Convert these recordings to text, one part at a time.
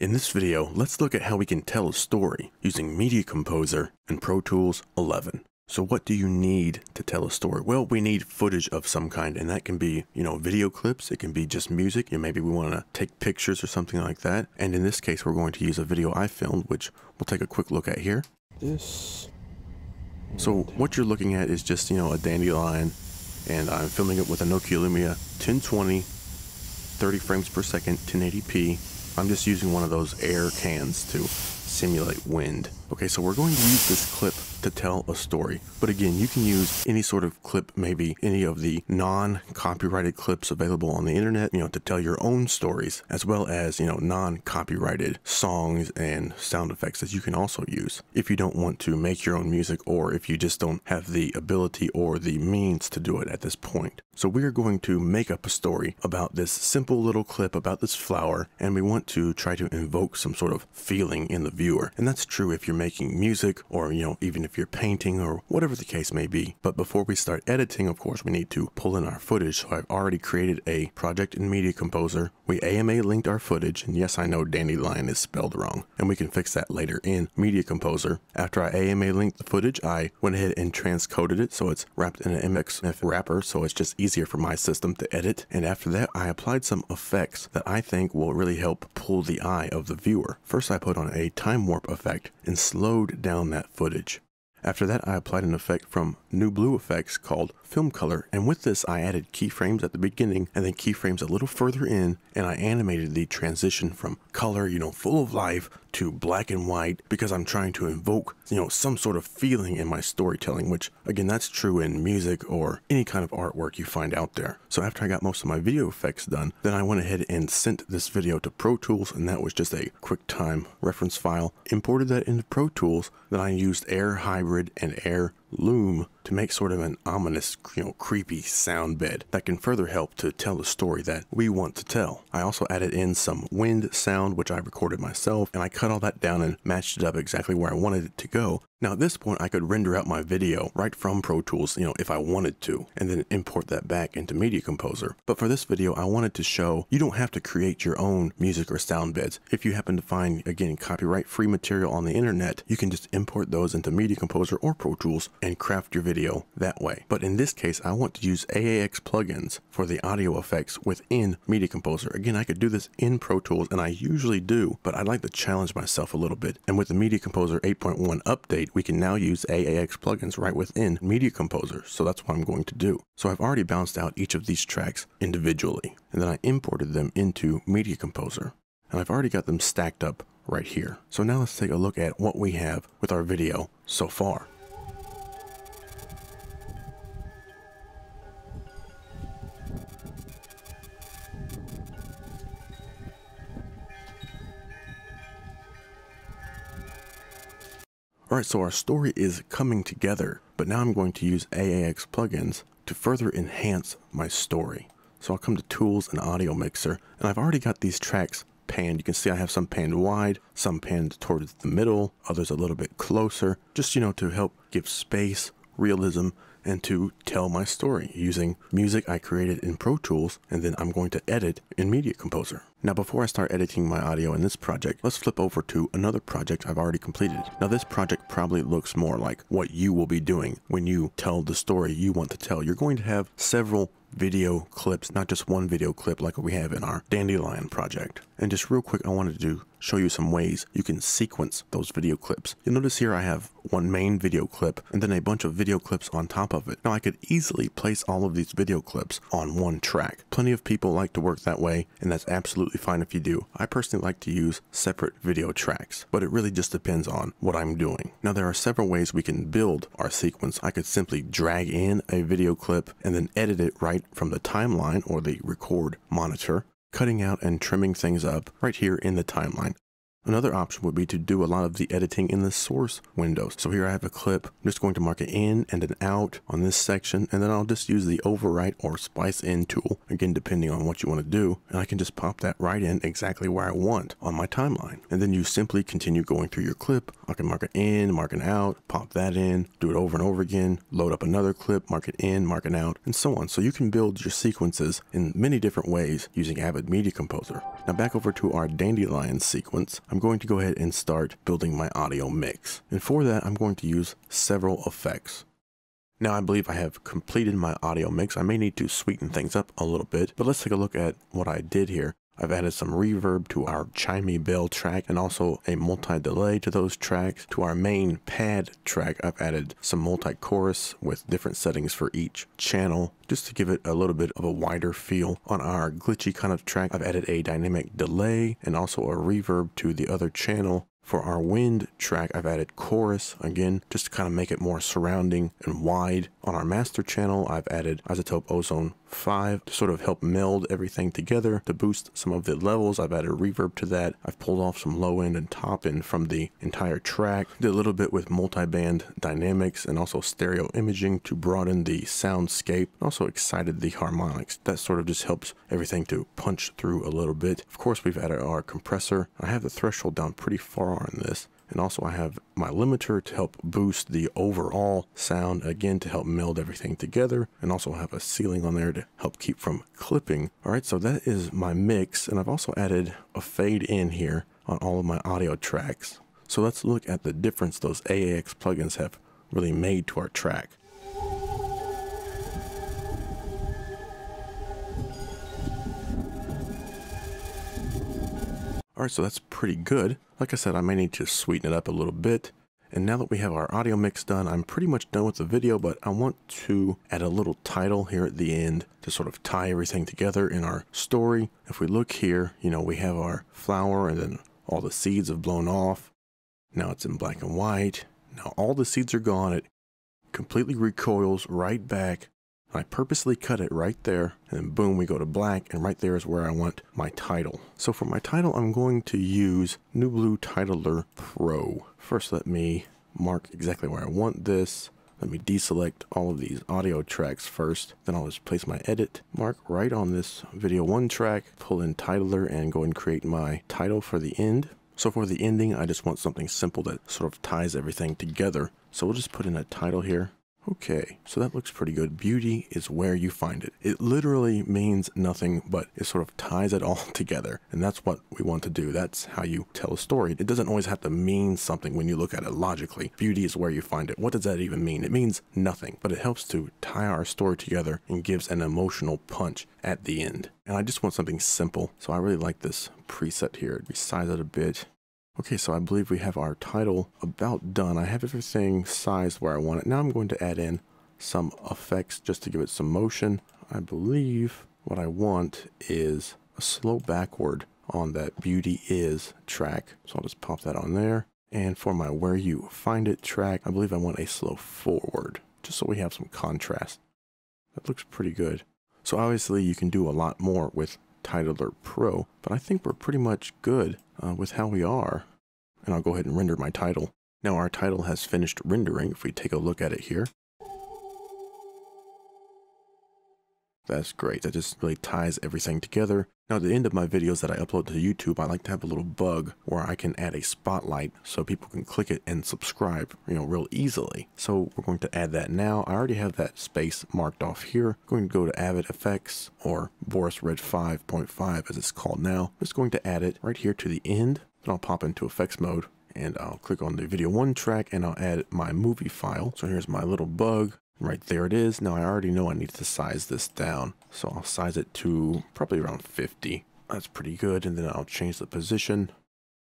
In this video, let's look at how we can tell a story using Media Composer and Pro Tools 11. So what do you need to tell a story? Well, we need footage of some kind, and that can be, video clips. It can be just music, and maybe we want to take pictures or something like that. And in this case, we're going to use a video I filmed, which we'll take a quick look at here. So what you're looking at is just, a dandelion, and I'm filming it with a Nokia Lumia 1020, 30 frames per second, 1080p. I'm just using one of those air cans to simulate wind. Okay, so we're going to use this clip to tell a story. But again, you can use any sort of clip, maybe any of the non-copyrighted clips available on the internet, to tell your own stories, as well as, non-copyrighted songs and sound effects that you can also use if you don't want to make your own music, or if you just don't have the ability or the means to do it at this point. So we're going to make up a story about this simple little clip about this flower, and we want to try to invoke some sort of feeling in the viewer. And that's true if you're making music, or even if you're painting, or whatever the case may be. But before we start editing, of course, we need to pull in our footage. So I've already created a project in Media Composer. We AMA linked our footage, and yes, I know dandelion is spelled wrong, and we can fix that later in Media Composer. After I AMA linked the footage, I went ahead and transcoded it so it's wrapped in an MXF wrapper, so it's just easier for my system to edit. And after that, I applied some effects that I think will really help pull the eye of the viewer. First, I put on a Timewarp effect and slowed down that footage. After that, I applied an effect from NewBlue FX called Film Color, and with this I added keyframes at the beginning and then keyframes a little further in, and I animated the transition from color, full of life, to black and white, because I'm trying to invoke, some sort of feeling in my storytelling, which again, that's true in music or any kind of artwork you find out there. So after I got most of my video effects done, then I went ahead and sent this video to Pro Tools, and that was just a QuickTime reference file. Imported that into Pro Tools, then I used Air Hybrid and Air Loom to make sort of an ominous, creepy sound bed that can further help to tell the story that we want to tell. I also added in some wind sound, which I recorded myself, and I cut all that down and matched it up exactly where I wanted it to go. Now at this point, I could render out my video right from Pro Tools, if I wanted to, and then import that back into Media Composer. But for this video, I wanted to show you don't have to create your own music or sound beds. If you happen to find, again, copyright-free material on the internet, you can just import those into Media Composer or Pro Tools and craft your video that way. But in this case, I want to use AAX plugins for the audio effects within Media Composer. Again, I could do this in Pro Tools, and I usually do, but I'd like to challenge myself a little bit. And with the Media Composer 8.1 update, we can now use AAX plugins right within Media Composer, so that's what I'm going to do. So I've already bounced out each of these tracks individually, and then I imported them into Media Composer, and I've already got them stacked up right here. So now let's take a look at what we have with our video so far. Alright, so our story is coming together, but now I'm going to use AAX plugins to further enhance my story. So I'll come to Tools and Audio Mixer, and I've already got these tracks panned. You can see I have some panned wide, some panned towards the middle, others a little bit closer, just, to help give space, realism, and to tell my story using music I created in Pro Tools, and then I'm going to edit in Media Composer. Now before I start editing my audio in this project, let's flip over to another project I've already completed. Now this project probably looks more like what you will be doing when you tell the story you want to tell. You're going to have several video clips, not just one video clip like we have in our dandelion project. And just real quick, I wanted to show you some ways you can sequence those video clips. You'll notice here I have one main video clip and then a bunch of video clips on top of it. Now I could easily place all of these video clips on one track. Plenty of people like to work that way, and that's absolutely fine if you do. I personally like to use separate video tracks, but it really just depends on what I'm doing. Now there are several ways we can build our sequence. I could simply drag in a video clip and then edit it right from the timeline or the record monitor, cutting out and trimming things up right here in the timeline. Another option would be to do a lot of the editing in the source windows. So here I have a clip. I'm just going to mark it in and then out on this section, and then I'll just use the overwrite or splice in tool, again depending on what you want to do, and I can just pop that right in exactly where I want on my timeline. And then you simply continue going through your clip. I can mark it in, mark it out, pop that in, do it over and over again, load up another clip, mark it in, mark it out, and so on. So you can build your sequences in many different ways using Avid Media Composer. Now back over to our dandelion sequence, I'm going to go ahead and start building my audio mix. And for that, I'm going to use several effects. Now I believe I have completed my audio mix. I may need to sweeten things up a little bit, but let's take a look at what I did here. I've added some reverb to our chimey bell track and also a multi-delay to those tracks. To our main pad track, I've added some multi-chorus with different settings for each channel, just to give it a little bit of a wider feel. On our glitchy kind of track, I've added a dynamic delay and also a reverb to the other channel. For our wind track, I've added chorus, again, just to kind of make it more surrounding and wide. On our master channel, I've added isotope ozone 5 to sort of help meld everything together. To boost some of the levels, I've added reverb to that. I've pulled off some low end and top end from the entire track. Did a little bit with multi-band dynamics and also stereo imaging to broaden the soundscape. Also excited the harmonics. That sort of just helps everything to punch through a little bit. Of course, we've added our compressor. I have the threshold down pretty far on this. And also I have my limiter to help boost the overall sound, again to help meld everything together, and also have a ceiling on there to help keep from clipping. Alright, so that is my mix, and I've also added a fade in here on all of my audio tracks. So let's look at the difference those AAX plugins have really made to our track. Alright, so that's pretty good. Like I said, I may need to sweeten it up a little bit. And now that we have our audio mix done, I'm pretty much done with the video, but I want to add a little title here at the end to sort of tie everything together in our story. If we look here, you know, we have our flower and then all the seeds have blown off. Now it's in black and white. Now all the seeds are gone. It completely recoils right back. I purposely cut it right there, and then boom, we go to black, and right there is where I want my title. So for my title, I'm going to use NewBlue Titler Pro. First, let me mark exactly where I want this. Let me deselect all of these audio tracks first. Then I'll just place my edit mark right on this video 1 track, pull in Titler, and go and create my title for the end. So for the ending, I just want something simple that sort of ties everything together. So we'll just put in a title here. Okay, so that looks pretty good. Beauty is where you find it. It literally means nothing, but it sort of ties it all together. And that's what we want to do. That's how you tell a story. It doesn't always have to mean something when you look at it logically. Beauty is where you find it. What does that even mean? It means nothing, but it helps to tie our story together and gives an emotional punch at the end. And I just want something simple. So I really like this preset here. Resize it a bit. Okay, so I believe we have our title about done. I have everything sized where I want it. Now I'm going to add in some effects just to give it some motion. I believe what I want is a slow backward on that Beauty Is track. So I'll just pop that on there. And for my Where You Find It track, I believe I want a slow forward, just so we have some contrast. That looks pretty good. So obviously you can do a lot more with Titler Pro, but I think we're pretty much good with how we are. And I'll go ahead and render my title. Now our title has finished rendering. If we take a look at it here, that's great. That just really ties everything together. Now at the end of my videos that I upload to YouTube, I like to have a little bug where I can add a spotlight so people can click it and subscribe, you know, real easily. So we're going to add that now. I already have that space marked off here. I'm going to go to Avid Effects, or Boris Red 5.5 as it's called now. I'm just going to add it right here to the end. Then I'll pop into effects mode and I'll click on the video 1 track and I'll add my movie file. So here's my little bug. Right there it is. Now I already know I need to size this down. So I'll size it to probably around 50. That's pretty good. And then I'll change the position.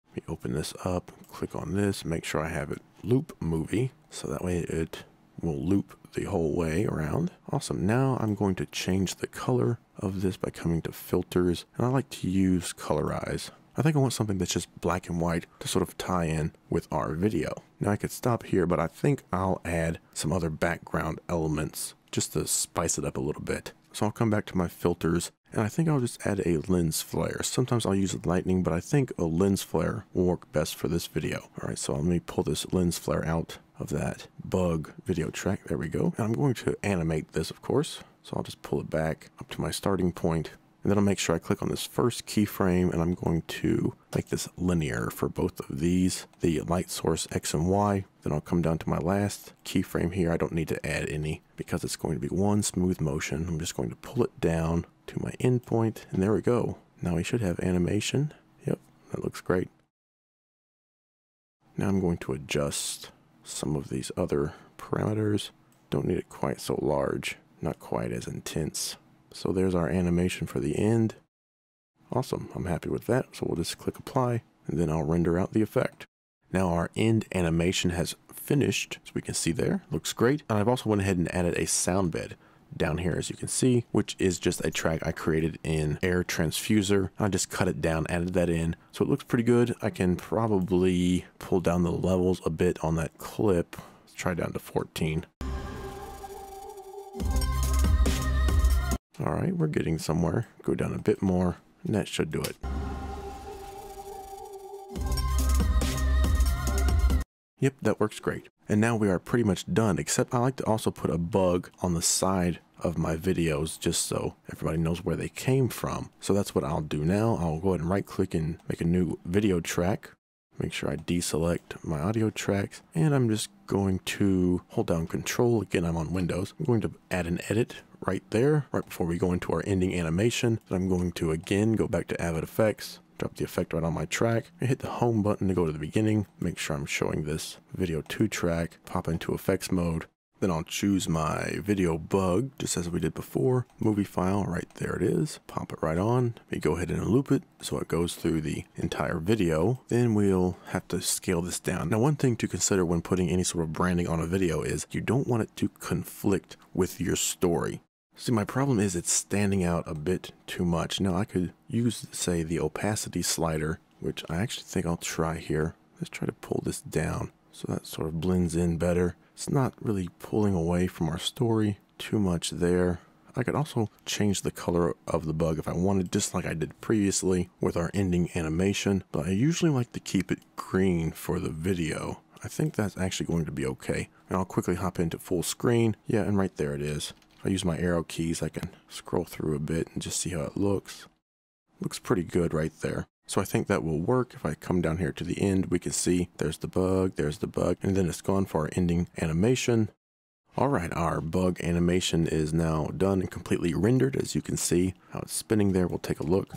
Let me open this up, click on this, make sure I have it loop movie. So that way it will loop the whole way around. Awesome. Now I'm going to change the color of this by coming to filters. And I like to use colorize. I think I want something that's just black and white to sort of tie in with our video. Now I could stop here, but I think I'll add some other background elements just to spice it up a little bit. So I'll come back to my filters and I think I'll just add a lens flare. Sometimes I'll use lightning, but I think a lens flare will work best for this video. All right, so let me pull this lens flare out of that bug video track. There we go. And I'm going to animate this, of course. So I'll just pull it back up to my starting point. And then I'll make sure I click on this first keyframe and I'm going to make this linear for both of these, the light source X and Y. Then I'll come down to my last keyframe here. I don't need to add any because it's going to be one smooth motion. I'm just going to pull it down to my endpoint and there we go. Now we should have animation. Yep, that looks great. Now I'm going to adjust some of these other parameters. Don't need it quite so large, not quite as intense. So there's our animation for the end. Awesome, I'm happy with that. So we'll just click apply and then I'll render out the effect. Now our end animation has finished, as we can see there, looks great. And I've also went ahead and added a sound bed down here, as you can see, which is just a track I created in Air Transfuser. I just cut it down, added that in, so it looks pretty good. I can probably pull down the levels a bit on that clip. Let's try down to 14. All right, we're getting somewhere. Go down a bit more, and that should do it. Yep, that works great. And now we are pretty much done, except I like to also put a bug on the side of my videos just so everybody knows where they came from. So that's what I'll do now. I'll go ahead and right click and make a new video track. Make sure I deselect my audio tracks, and I'm just going to hold down Control. Again, I'm on Windows. I'm going to add an edit right there, right before we go into our ending animation. Then I'm going to again go back to Avid Effects, drop the effect right on my track, and hit the home button to go to the beginning. Make sure I'm showing this video 2 track, pop into effects mode. Then I'll choose my video bug, just as we did before. Movie file, right there it is. Pop it right on. We go ahead and loop it so it goes through the entire video. Then we'll have to scale this down. Now, one thing to consider when putting any sort of branding on a video is you don't want it to conflict with your story. See, my problem is it's standing out a bit too much. Now, I could use, say, the opacity slider, which I actually think I'll try here. Let's try to pull this down so that sort of blends in better. It's not really pulling away from our story too much there. I could also change the color of the bug if I wanted, just like I did previously with our ending animation, but I usually like to keep it green for the video. I think that's actually going to be okay. And I'll quickly hop into full screen. Yeah, and right there it is. If I use my arrow keys, I can scroll through a bit and just see how it looks. Looks pretty good right there. So I think that will work. If I come down here to the end, we can see there's the bug, and then it's gone for our ending animation. All right, our bug animation is now done and completely rendered. As you can see how it's spinning there. We'll take a look.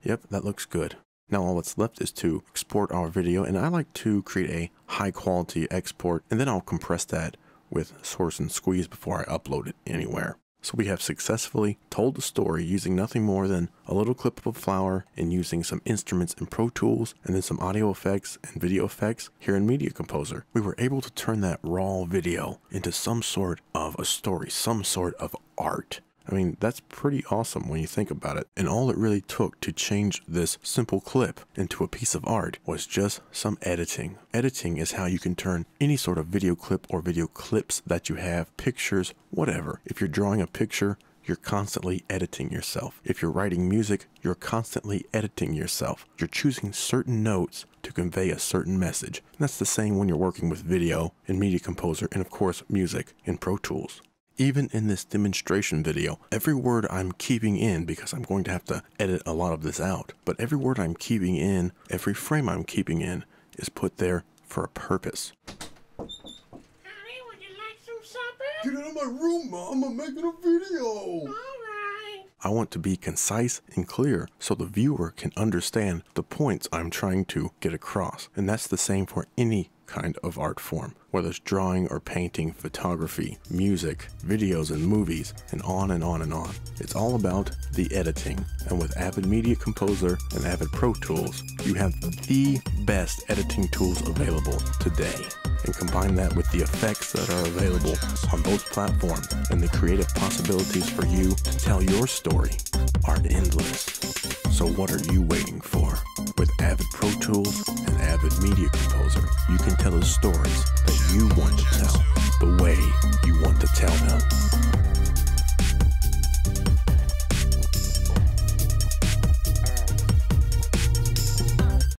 Yep, that looks good. Now all that's left is to export our video, and I like to create a high quality export, and then I'll compress that with source and squeeze before I upload it anywhere. So we have successfully told the story using nothing more than a little clip of a flower and using some instruments in Pro Tools and then some audio effects and video effects here in Media Composer. We were able to turn that raw video into some sort of a story, some sort of art. I mean, that's pretty awesome when you think about it. And all it really took to change this simple clip into a piece of art was just some editing. Editing is how you can turn any sort of video clip or video clips that you have, pictures, whatever. If you're drawing a picture, you're constantly editing yourself. If you're writing music, you're constantly editing yourself. You're choosing certain notes to convey a certain message. And that's the same when you're working with video in Media Composer and of course music in Pro Tools. Even in this demonstration video, every word I'm keeping in, because I'm going to have to edit a lot of this out, but every word I'm keeping in, every frame I'm keeping in, is put there for a purpose. Honey, would you like some supper? Get out of my room, Mom, I'm making a video! Alright. I want to be concise and clear so the viewer can understand the points I'm trying to get across. And that's the same for any kind of art form, whether it's drawing or painting, photography, music, videos and movies, and on and on and on. It's all about the editing. And with Avid Media Composer and Avid Pro Tools, you have the best editing tools available today. And combine that with the effects that are available on both platforms, and the creative possibilities for you to tell your story are endless. So what are you waiting for? With Avid Pro Tools and Avid Media Composer, you can tell the stories that you want to tell the way you want